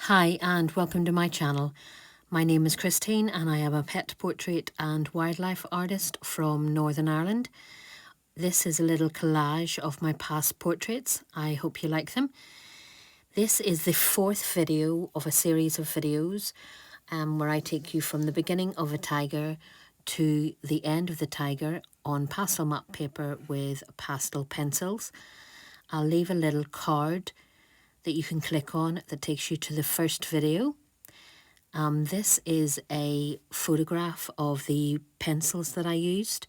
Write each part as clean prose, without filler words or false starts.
Hi and welcome to my channel. My name is Christine and I am a pet portrait and wildlife artist from Northern Ireland. This is a little collage of my past portraits. I hope you like them. This is the fourth video of a series of videos where I take you from the beginning of a tiger to the end of the tiger on pastel map paper with pastel pencils. I'll leave a little card that you can click on that takes you to the first video. This is a photograph of the pencils that I used.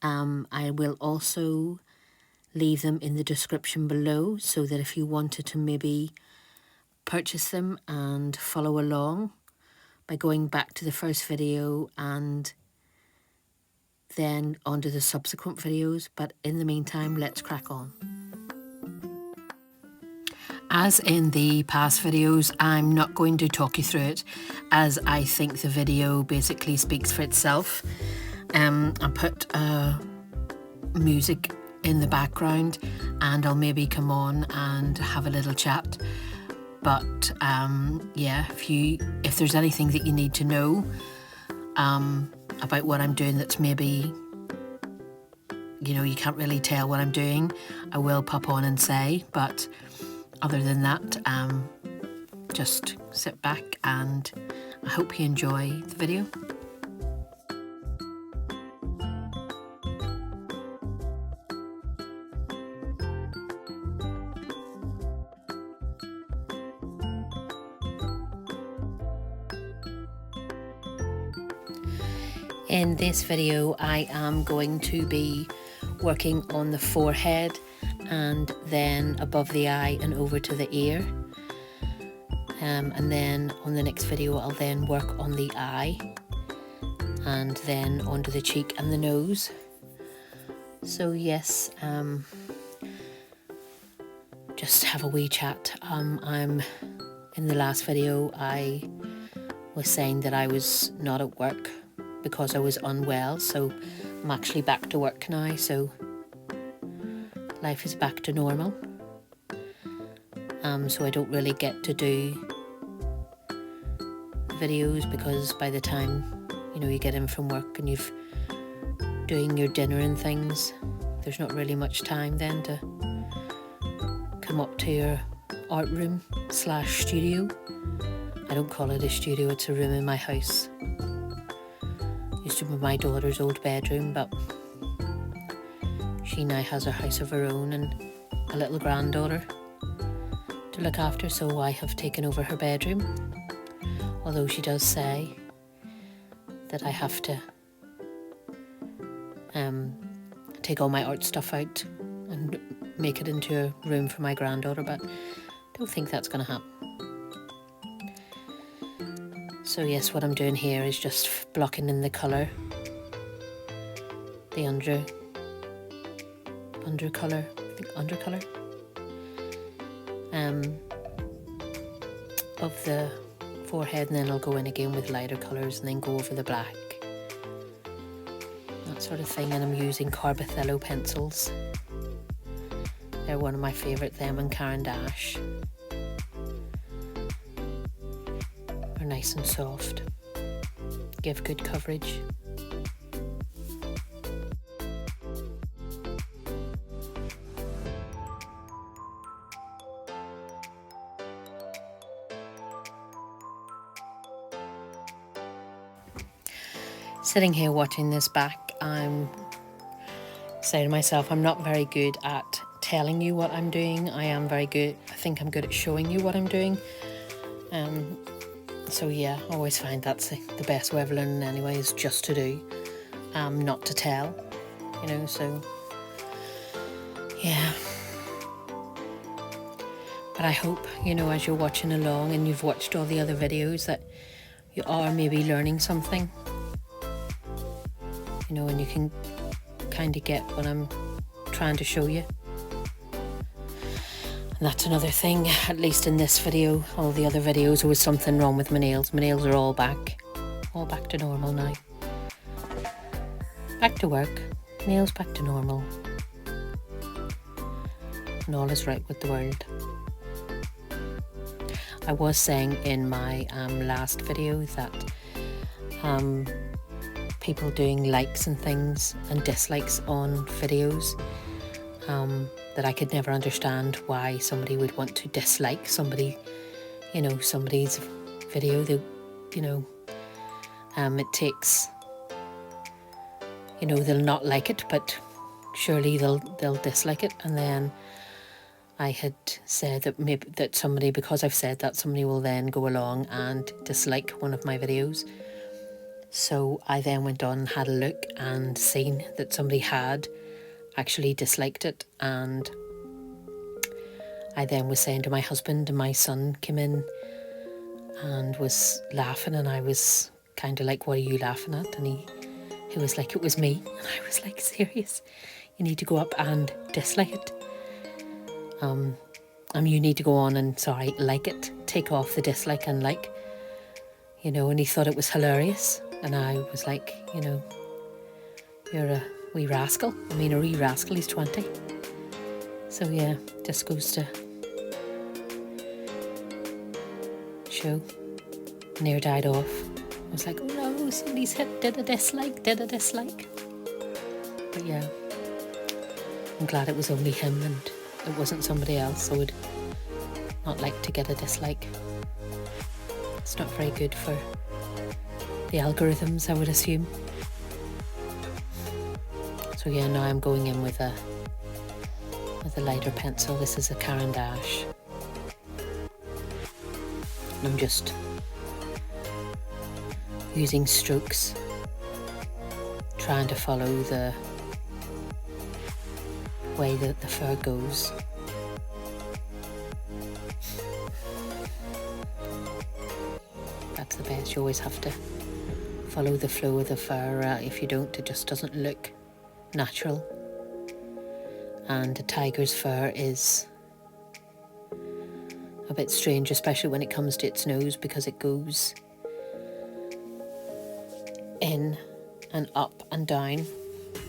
I will also leave them in the description below so that if you wanted to maybe purchase them and follow along by going back to the first video and then onto the subsequent videos. But in the meantime, let's crack on. As in the past videos, I'm not going to talk you through it as I think the video basically speaks for itself. I put music in the background and I'll maybe come on and have a little chat. But yeah, if there's anything that you need to know about what I'm doing that's maybe, you can't really tell what I'm doing, I will pop on and say, but other than that, just sit back and I hope you enjoy the video. In this video, I am going to be working on the forehead and then above the eye and over to the ear. And then on the next video, I'll then work on the eye and then onto the cheek and the nose. So yes, just have a wee chat. In the last video, I was saying that I was not at work because I was unwell, so I'm actually back to work now, so life is back to normal. So I don't really get to do videos because by the time you get in from work and you've doing your dinner and things, there's not really much time then to come up to your art room / studio. I don't call it a studio, it's a room in my house. Used to be my daughter's old bedroom, but she now has a house of her own and a little granddaughter to look after, so I have taken over her bedroom. Although she does say that I have to take all my art stuff out and make it into a room for my granddaughter, but I don't think that's going to happen. So yes, what I'm doing here is just blocking in the colour, the undercolour of the forehead, and then I'll go in again with lighter colours and then go over the black, that sort of thing. And I'm using Carbothello pencils. They're one of my favourite, them and Caran D'Ache. They're nice and soft, give good coverage. Sitting here watching this back, I'm saying to myself, I'm not very good at telling you what I'm doing. I think I'm good at showing you what I'm doing. So yeah, I always find that's the best way of learning anyway, is just to do, not to tell, so yeah. But I hope, as you're watching along and you've watched all the other videos, that you are maybe learning something. And you can kind of get what I'm trying to show you. And that's another thing, at least in this video. All the other videos, there was something wrong with my nails. My nails are all back to normal now. Back to work, nails back to normal. And all is right with the world. I was saying in my last video that people doing likes and things and dislikes on videos, that I could never understand why somebody would want to dislike somebody, somebody's video. It takes, they'll not like it, but surely they'll dislike it. And then I had said that maybe that somebody, because I've said that, somebody will then go along and dislike one of my videos. So I then went on and had a look and seen that somebody had actually disliked it, and I then was saying to my husband, and my son came in and was laughing, and I was kind of like, what are you laughing at? And he was like, it was me. And I was like, serious? You need to go up and dislike it. You need to go on and, like it. Take off the dislike and like, and he thought it was hilarious. And I was like, you're a wee rascal. A wee rascal, he's 20. So yeah, just goes to show. Near died off. I was like, oh no, somebody's did a dislike. But yeah, I'm glad it was only him and it wasn't somebody else. I would not like to get a dislike. It's not very good for the algorithms, I would assume. So yeah, now I'm going in with a lighter pencil. This is a Caran D'Ache. And I'm just using strokes, trying to follow the way that the fur goes. That's the best. You always have to follow the flow of the fur. If you don't, it just doesn't look natural. And a tiger's fur is a bit strange, especially when it comes to its nose, because it goes in and up and down.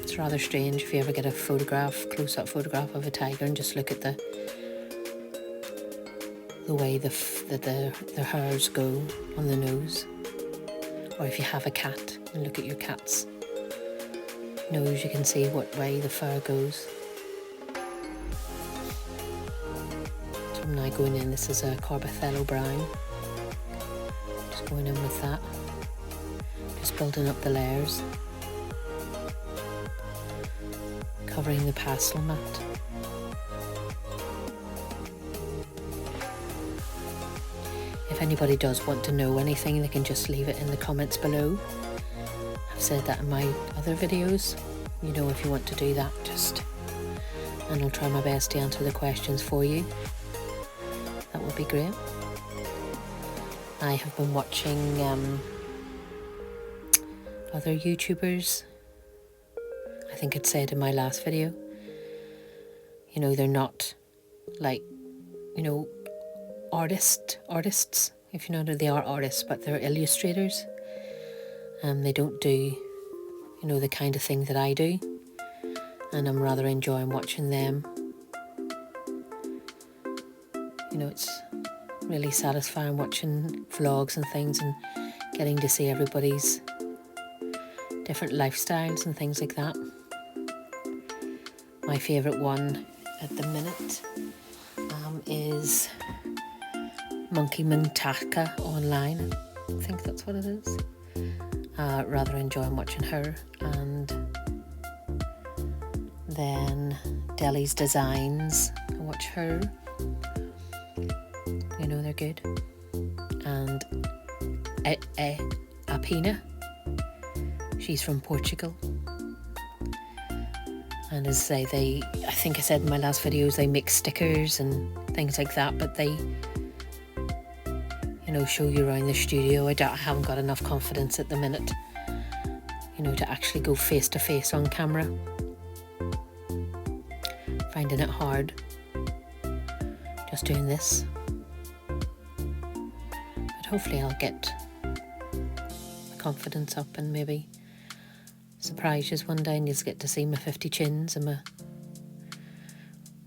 It's rather strange. If you ever get a close-up photograph of a tiger and just look at the way the hairs go on the nose, or if you have a cat and look at your cat's nose, you can see what way the fur goes. So I'm now going in. This is a Carbothello brown. Just going in with that. Just building up the layers. Covering the pastel mat. If anybody does want to know anything, they can just leave it in the comments below. I've said that in my other videos. If you want to do that, and I'll try my best to answer the questions for you. That would be great. I have been watching other YouTubers. I think I'd said in my last video, they're not like, artists, if you know, they are artists, but they're illustrators. They don't do, the kind of thing that I do, and I'm rather enjoying watching them. It's really satisfying watching vlogs and things and getting to see everybody's different lifestyles and things like that. My favourite one at the minute is Monkey Mintaka online. I think that's what it is. Rather enjoying watching her. And then Deli's Designs. I watch her. They're good. And Apina. She's from Portugal. And as I say, I think I said in my last videos, they make stickers and things like that, but they, show you around the studio. I haven't got enough confidence at the minute, to actually go face to face on camera. Finding it hard. Just doing this. But hopefully I'll get the confidence up and maybe surprise you one day and you'll get to see my 50 chins and my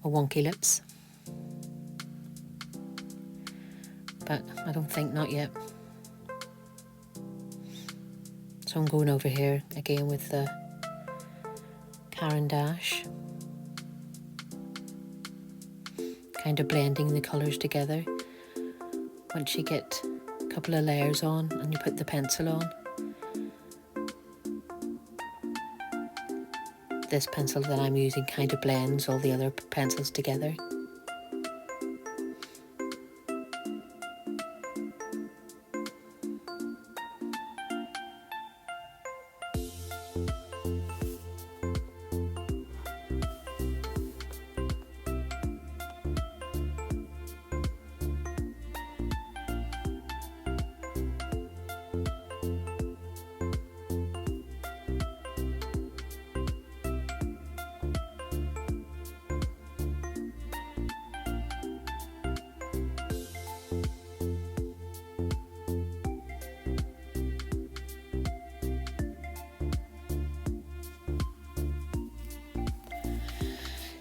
wonky lips. but I don't think not yet. So I'm going over here again with the Caran D'Ache, kind of blending the colours together. Once you get a couple of layers on and you put the pencil on, this pencil that I'm using kind of blends all the other pencils together.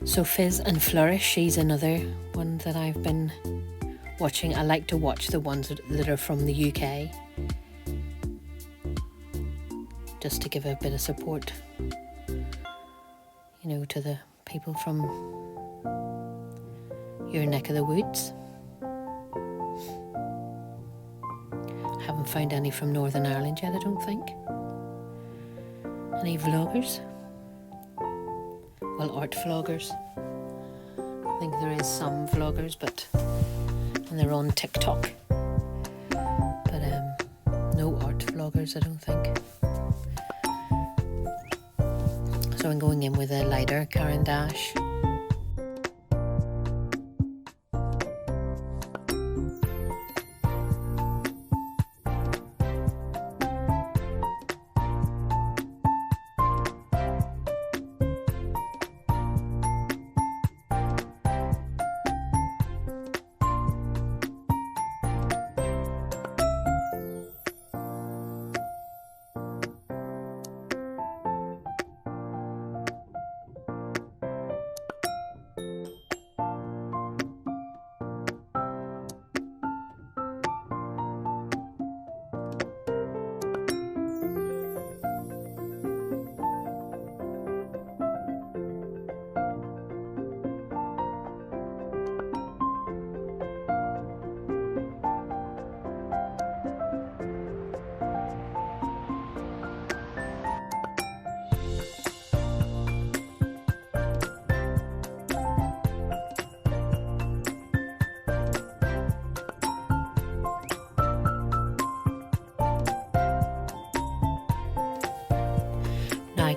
So Fizz and Flourish, she's another one that I've been watching. I like to watch the ones that are from the UK, just to give a bit of support, you know, to the people from your neck of the woods. Haven't found any from Northern Ireland yet, I don't think. Any vloggers? Well, art vloggers. I think there is some vloggers, and they're on TikTok. But no art vloggers, I don't think. So I'm going in with a lighter Caran D'Ache.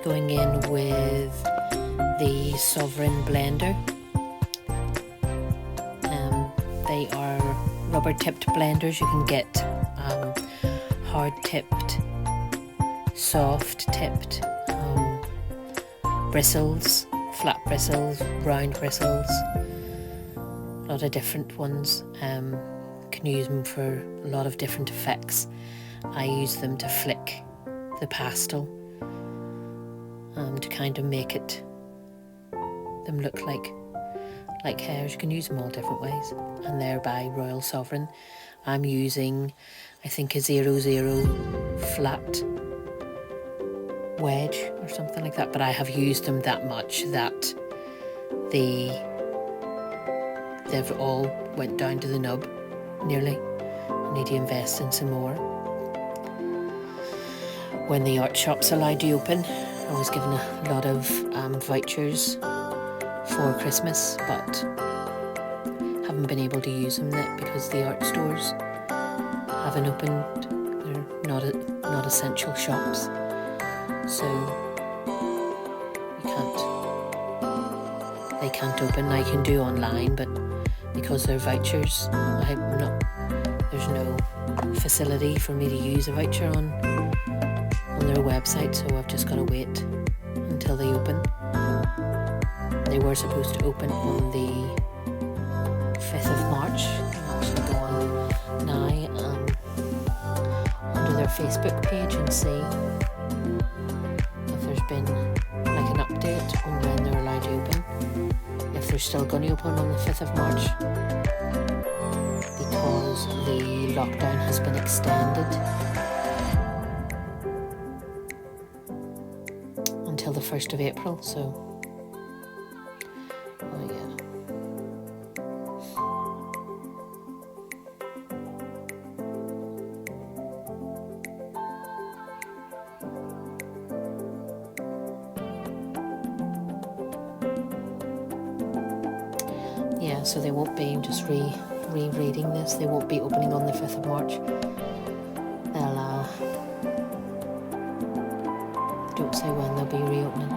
Going in with the Sovereign blender. They are rubber tipped blenders. You can get hard tipped, soft tipped, bristles, flat bristles, round bristles, a lot of different ones. Can use them for a lot of different effects. I use them to flick the pastel, to kind of make them look like hairs. You can use them all different ways, and they're by Royal Sovereign. I'm using, I think, a 00 flat wedge or something like that, but I have used them that much that they've all went down to the nub nearly. I need to invest in some more. When the art shop's allowed to open, I was given a lot of vouchers for Christmas, but haven't been able to use them yet because the art stores haven't opened. They're not essential shops, so they can't open. I can do online, but because they're vouchers, there's no facility for me to use a voucher on their website, so I've just got to wait until they open. They were supposed to open on the 5th of March. I'm actually go on now onto their Facebook page and see if there's been like an update on when they're allowed to open. If they're still going to open on the 5th of March. because the lockdown has been extended until the 1st of April, so oh yeah. Yeah, so they won't be, just rereading this, they won't be opening on the 5th of March. They'll, don't say when they'll be reopening.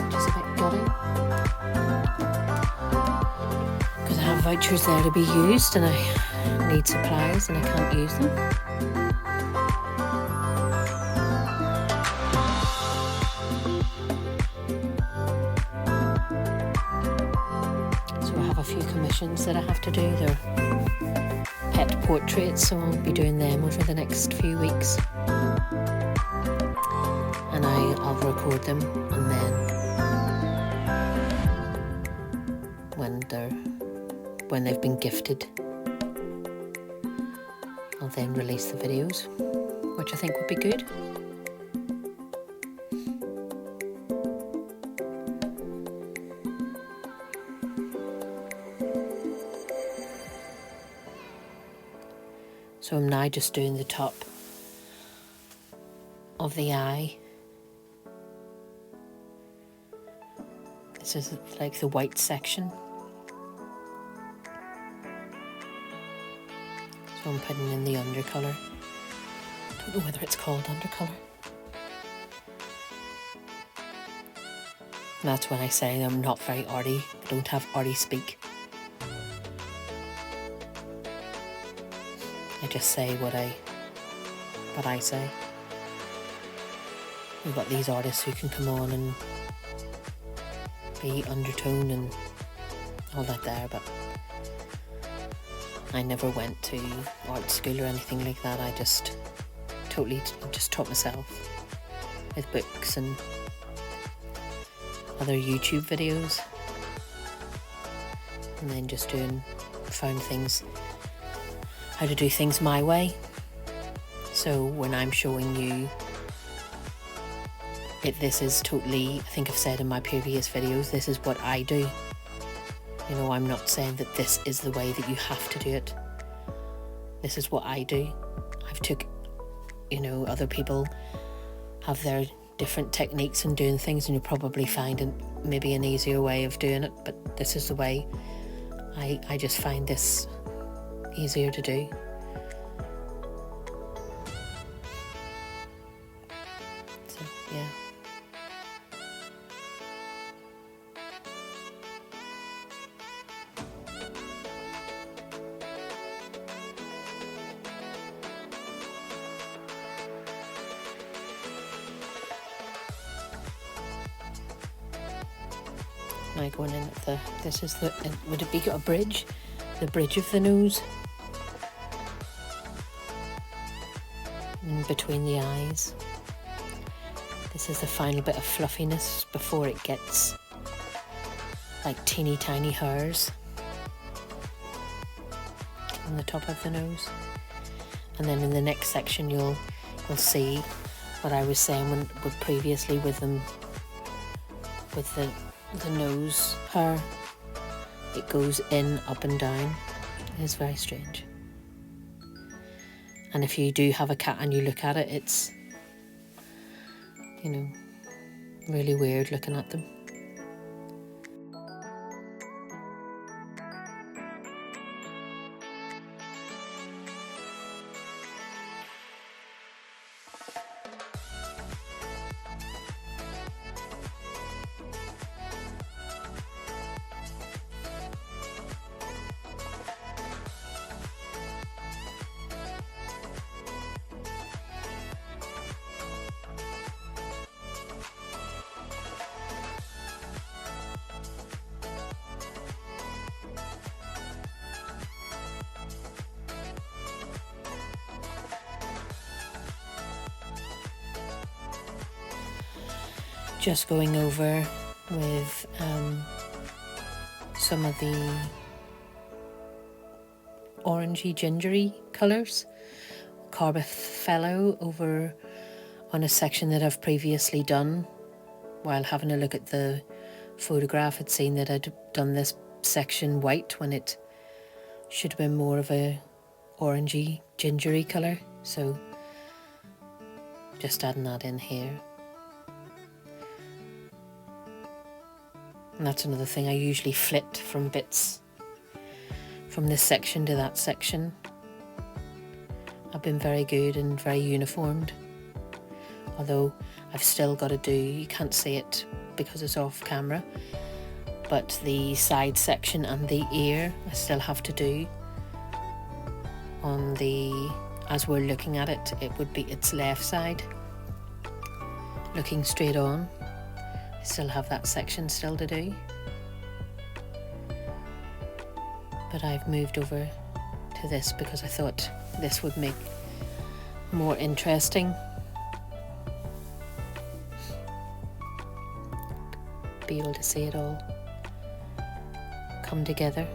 Which is a bit gutting. Because I have vouchers there to be used and I need supplies and I can't use them. That I have to do. They're pet portraits, so I'll be doing them over the next few weeks, and I'll record them, and then when they've been gifted, I'll then release the videos, which I think would be good. So I'm now just doing the top of the eye. This is like the white section. So I'm putting in the undercolour. I don't know whether it's called undercolour. And that's when I say I'm not very arty. I don't have arty speak. I just say what I say. We've got these artists who can come on and be undertone and all that there, but I never went to art school or anything like that. I just taught myself with books and other YouTube videos, and then just found things, how to do things my way. So when I'm showing you this is totally, I think I've said in my previous videos, this is what I do. You know, I'm not saying that this is the way that you have to do it. This is what I do. I've took, you know, other people have their different techniques in doing things, and you'll probably find maybe an easier way of doing it, but this is the way I just find this easier to do. So yeah. Now going in at this is would it be a bridge? The bridge of the nose. In between the eyes. This is the final bit of fluffiness before it gets like teeny tiny hairs on the top of the nose. And then in the next section you'll see what I was saying previously with the nose hair. It goes in, up and down. It's very strange. And if you do have a cat and you look at it, it's, you know, really weird looking at them. just going over with some of the orangey gingery colours. Carbothello over on a section that I've previously done. While having a look at the photograph, I'd seen that I'd done this section white when it should have been more of a orangey gingery colour, so just adding that in here. And that's another thing, I usually flit from bits from this section to that section. I've been very good and very uniformed, although I've still got to do, you can't see it because it's off camera, but the side section and the ear I still have to do on the, as we're looking at it, it would be its left side, looking straight on. I still have that section still to do, but I've moved over to this because I thought this would make more interesting. Be able to see it all come together.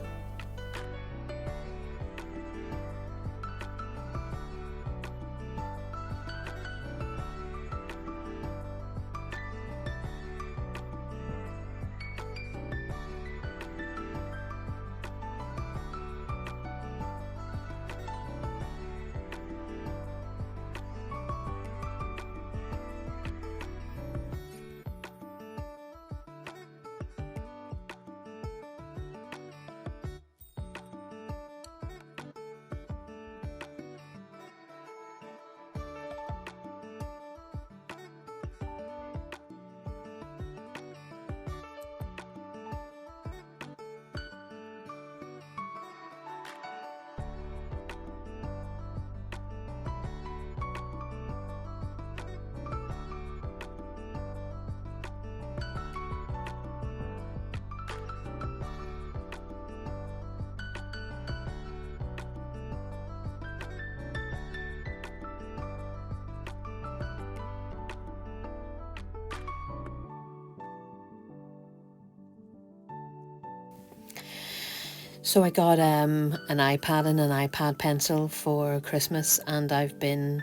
So I got an iPad and an iPad pencil for Christmas, and I've been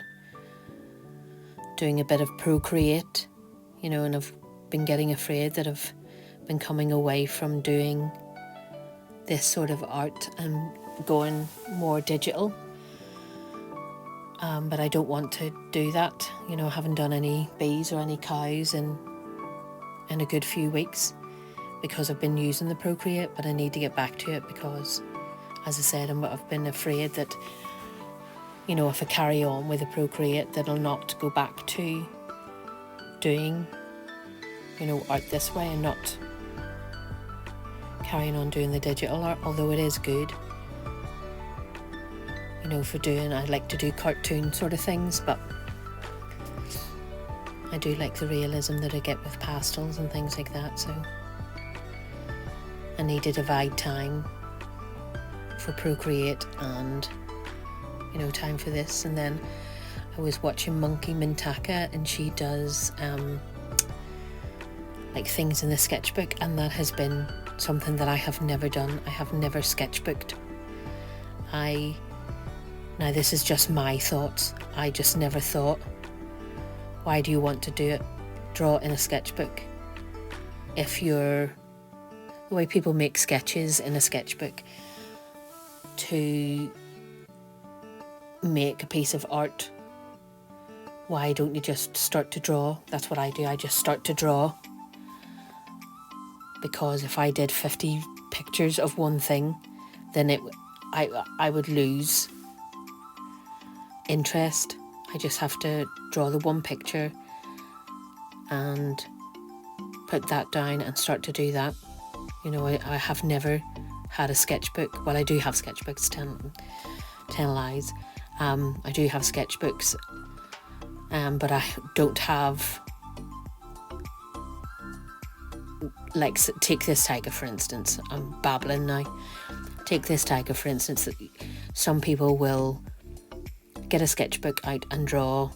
doing a bit of Procreate, you know, and I've been getting afraid that I've been coming away from doing this sort of art and going more digital. But I don't want to do that. You know, I haven't done any bees or any cows in a good few weeks, because I've been using the Procreate, but I need to get back to it because, as I said, I've been afraid that, you know, if I carry on with the Procreate, that I'll not go back to doing, you know, art this way and not carrying on doing the digital art, although it is good, you know, for doing, I like to do cartoon sort of things, but I do like the realism that I get with pastels and things like that, so I need to divide time for Procreate and, you know, time for this. And then I was watching Monkey Mintaka, and she does like things in the sketchbook, and that has been something that I have never done. I have never sketchbooked. Now this is just my thoughts. I just never thought, why do you want to do it? Draw in a sketchbook. If you're the way people make sketches in a sketchbook to make a piece of art, why don't you just start to draw? That's what I do. I just start to draw, because if I did 50 pictures of one thing, then I would lose interest. I just have to draw the one picture and put that down and start to do that. You know, I have never had a sketchbook. Well, I do have sketchbooks, 10 lies. I do have sketchbooks, but I don't have, like, take this tiger for instance. I'm babbling now. Take this tiger for instance. Some people will get a sketchbook out and draw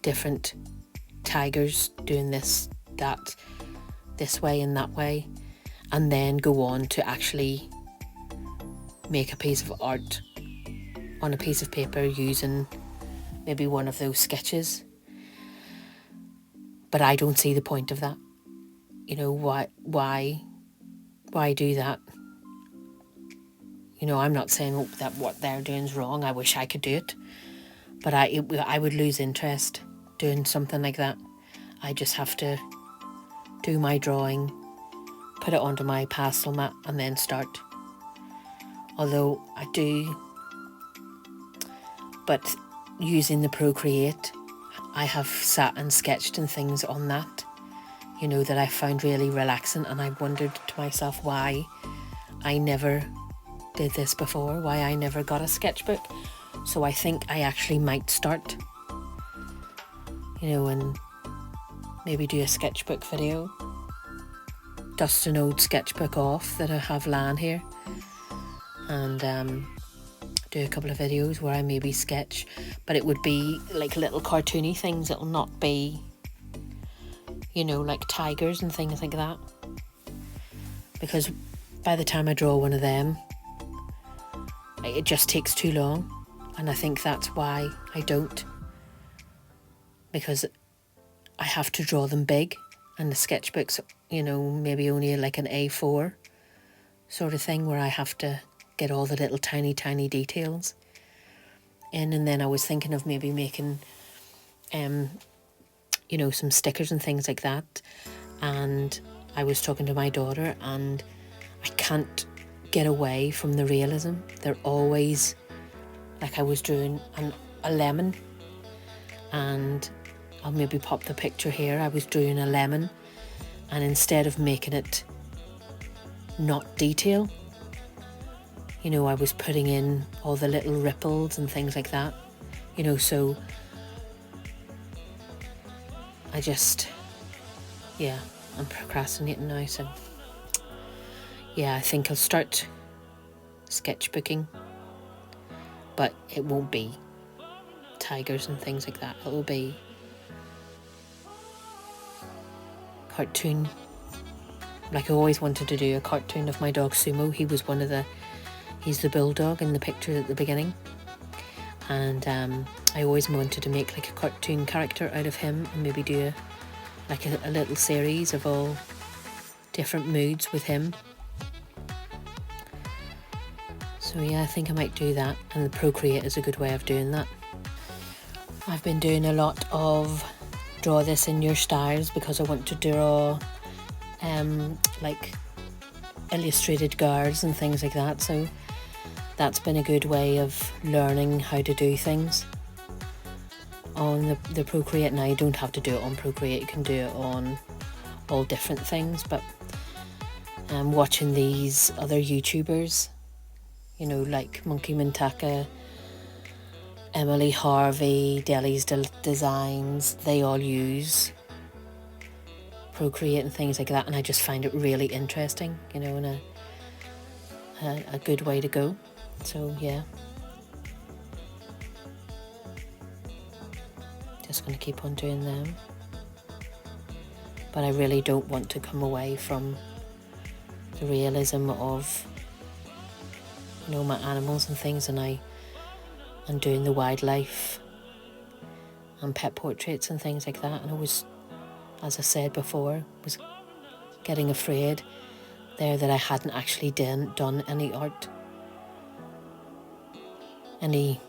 different tigers doing this, that, this way and that way, and then go on to actually make a piece of art on a piece of paper using maybe one of those sketches. But I don't see the point of that. You know, why do that? You know, I'm not saying that what they're doing is wrong. I wish I could do it, but I would lose interest doing something like that. I just have to do my drawing, put it onto my pastel mat, and then start. Although I do, but using the Procreate, I have sat and sketched and things on that, you know, that I found really relaxing, and I wondered to myself why I never did this before, why I never got a sketchbook. So I think I actually might start, you know, and maybe do a sketchbook video, dust an old sketchbook off that I have lying here, and do a couple of videos where I maybe sketch, but it would be like little cartoony things. It'll not be, you know, like tigers and things like that, because by the time I draw one of them, it just takes too long, and I think that's why I don't, because I have to draw them big, and the sketchbooks, you know, maybe only like an A4 sort of thing, where I have to get all the little tiny details in. And then I was thinking of maybe making you know, some stickers and things like that, and I was talking to my daughter, and I can't get away from the realism. They're always like, I was drawing a lemon, and I'll maybe pop the picture here. I was drawing a lemon, and instead of making it not detail, you know, I was putting in all the little ripples and things like that, you know. So I just, yeah, I'm procrastinating now. So yeah, I think I'll start sketchbooking, but it won't be tigers and things like that. It'll be cartoon. Like, I always wanted to do a cartoon of my dog Sumo. He was he's the bulldog in the picture at the beginning, and I always wanted to make like a cartoon character out of him, and maybe do a little series of all different moods with him. So yeah, I think I might do that, and the Procreate is a good way of doing that. I've been doing a lot of draw this in your styles, because I want to draw like illustrated guards and things like that. So that's been a good way of learning how to do things on the Procreate. Now, you don't have to do it on Procreate, you can do it on all different things, but watching these other YouTubers, you know, like Monkey Mintaka, Emily Harvey, Deli's Designs, they all use Procreate and things like that, and I just find it really interesting, you know, and a good way to go. So yeah, just going to keep on doing them, but I really don't want to come away from the realism of, you know, my animals and things, and doing the wildlife and pet portraits and things like that. And I was, as I said before, was getting afraid there that I hadn't actually done any art, any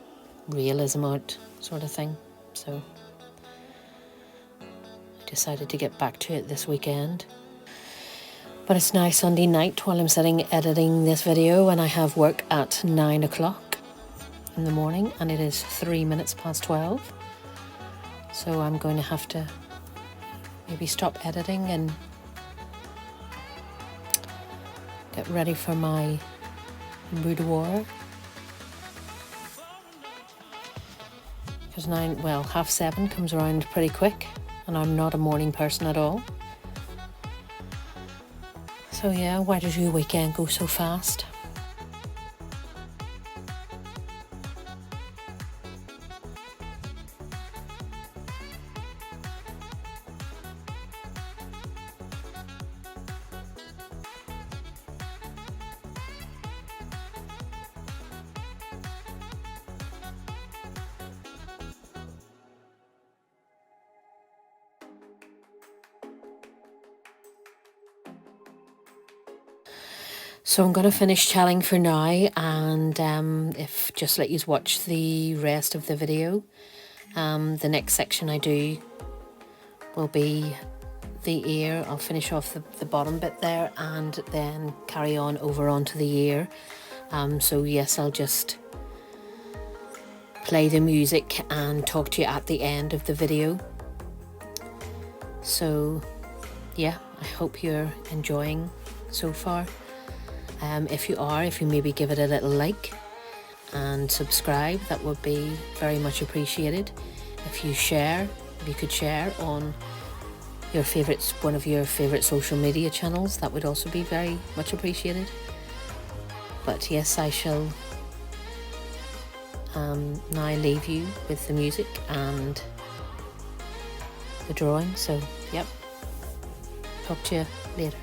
realism art sort of thing. So I decided to get back to it this weekend. But it's now Sunday night while I'm sitting editing this video, and I have work at 9 o'clock in the morning, and it is 3 minutes past 12. So I'm going to have to maybe stop editing and get ready for my boudoir. Because 7:30 comes around pretty quick, and I'm not a morning person at all. So yeah, why does your weekend go so fast? So I'm going to finish chatting for now, and if just let you watch the rest of the video. The next section I do will be the ear. I'll finish off the bottom bit there and then carry on over onto the ear. So yes, I'll just play the music and talk to you at the end of the video. So yeah, I hope you're enjoying so far. If you maybe give it a little like and subscribe, that would be very much appreciated. If you could share on one of your favorite social media channels, that would also be very much appreciated. But yes, I shall now leave you with the music and the drawing. So yep, talk to you later.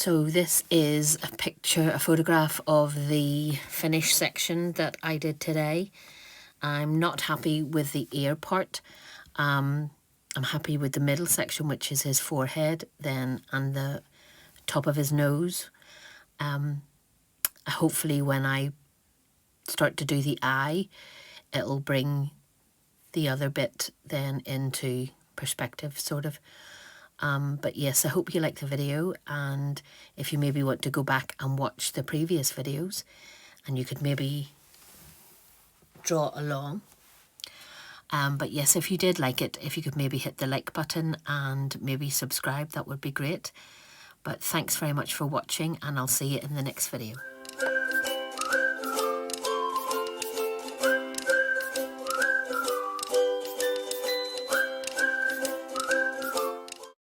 So this is a photograph of the finish section that I did today. I'm not happy with the ear part. I'm happy with the middle section, which is his forehead, then, and the top of his nose. Hopefully when I start to do the eye, it'll bring the other bit then into perspective, sort of. But yes, I hope you like the video, and if you maybe want to go back and watch the previous videos, and you could maybe draw along. But yes, if you did like it, if you could maybe hit the like button and maybe subscribe, that would be great. But thanks very much for watching, and I'll see you in the next video.